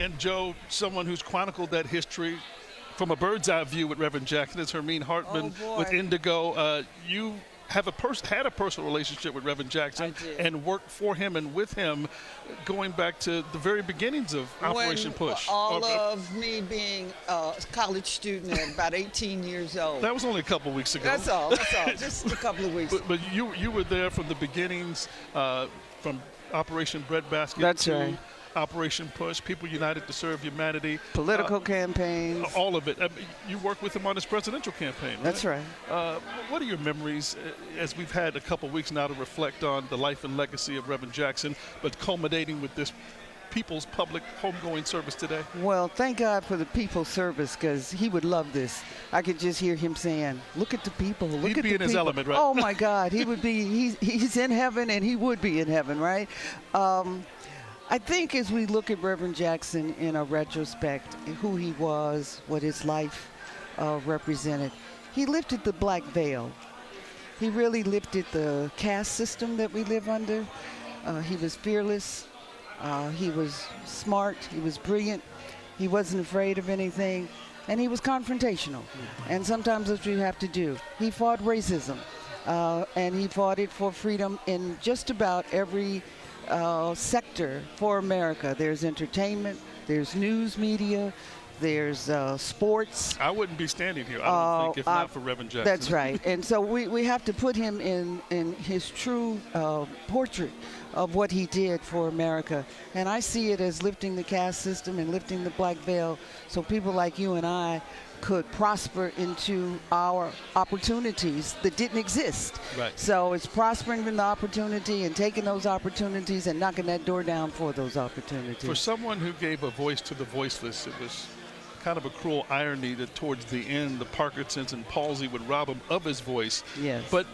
And Joe, someone who's chronicled that history from a bird's eye view with Reverend Jackson is Hermene Hartman with Indigo. You have had a personal relationship with Reverend Jackson and worked for him and with him going back to the very beginnings of Operation Push. All of me being a college student at about 18 years old. That was only a couple weeks ago. That's all, just a couple of weeks. But you were there from the beginnings, from Operation Breadbasket to Operation Push, People United to Serve Humanity. Political campaigns. All of it. You worked with him on his presidential campaign, right? That's right. What are your memories, as we've had a couple weeks now to reflect on the life and legacy of Reverend Jackson, but culminating with this People's Public Homegoing Service today? Well, thank God for the People's Service, because he would love this. I could just hear him saying, look at the people, look at the people. He'd be in his element, right? Oh, my God. He would be, he's in heaven, and he would be in heaven, right? I think as we look at Reverend Jackson in a retrospect, who he was, what his life represented, he lifted the black veil. He really lifted the caste system that we live under. He was fearless. He was smart. He was brilliant. He wasn't afraid of anything. And he was confrontational. And sometimes that's what you have to do. He fought racism. And he fought it for freedom in just about every sector for America. There's entertainment, there's news media, there's sports. I wouldn't be standing here, I don't think, if not for Reverend Jackson. That's right. And so we have to put him in his true portrait of what he did for America. And I see it as lifting the caste system and lifting the black veil so people like you and I could prosper into our opportunities that didn't exist. Right. So it's prospering in the opportunity and taking those opportunities and knocking that door down for those opportunities. For someone who gave a voice to the voiceless, it was kind of a cruel irony that towards the end, the Parkinson's and palsy would rob him of his voice. Yes. But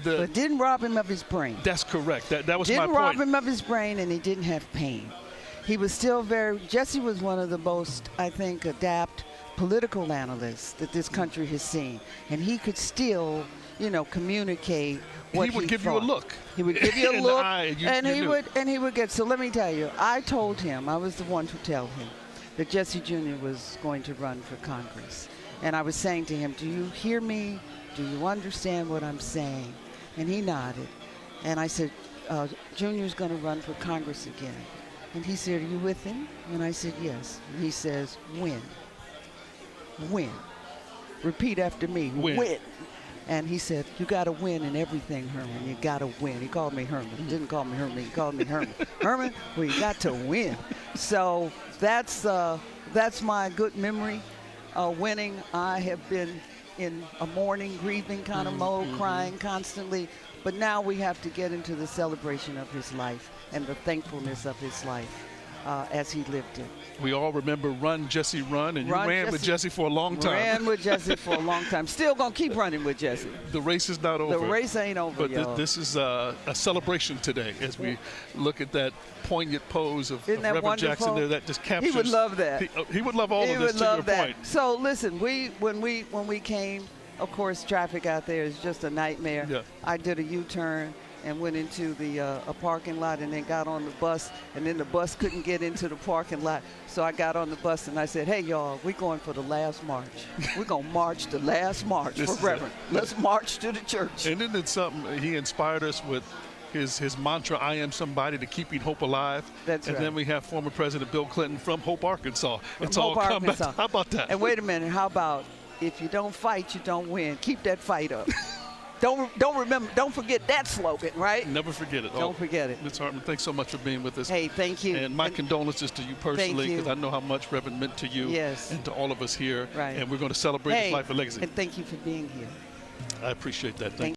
didn't rob him of his brain. That's correct. That was my point. Didn't rob him of his brain, and he didn't have pain. He was still Jesse was one of the most, I think, adept political analysts that this country has seen, and he could still, communicate what he would give thought. You a look. He would give you a look, and he would get. So let me tell you, I told him, I was the one to tell him that Jesse Jr. was going to run for Congress, and I was saying to him, "Do you hear me? Do you understand what I'm saying?" And he nodded, and I said, "Junior's going to run for Congress again." And he said, "Are you with him?" And I said, "Yes." And he says, "When?" Win. Repeat after me. Win. And he said, "You got to win in everything, Herman. You got to win." He called me Herman. He didn't call me Herman. He called me Herman. Herman, we got to win. So that's my good memory. Winning. I have been in a mourning, grieving kind of mode, crying constantly. But now we have to get into the celebration of his life and the thankfulness of his life as he lived it. We all remember Run, Jesse, Run, and you ran with Jesse for a long time. Ran with Jesse for a long time. Still going to keep running with Jesse. The race is not over. The race ain't over, But this is a celebration today as we look at that poignant pose of Reverend wonderful? Jackson there that just captures. He would love that. He would love all of this, to your point. So listen, when we came, of course, traffic out there is just a nightmare. Yeah. I did a U-turn and went into a parking lot and then got on the bus, and then the bus couldn't get into the parking lot. So I got on the bus and I said, "Hey, y'all, we're going for the last march. We're going to march the last march for Reverend. Let's march to the church." And then it's something, he inspired us with his mantra, "I am somebody," to keeping hope alive. That's right. And then we have former President Bill Clinton from Hope, Arkansas. It's all come back. How about that? And wait a minute, how about, if you don't fight, you don't win. Keep that fight up. Don't forget that slogan, right? Never forget it. Don't forget it. Ms. Hartman, thanks so much for being with us. Hey, thank you. And my condolences to you personally, because I know how much Reverend meant to you and to all of us here. Right. And we're going to celebrate his life and legacy. And thank you for being here. I appreciate that. Thank you.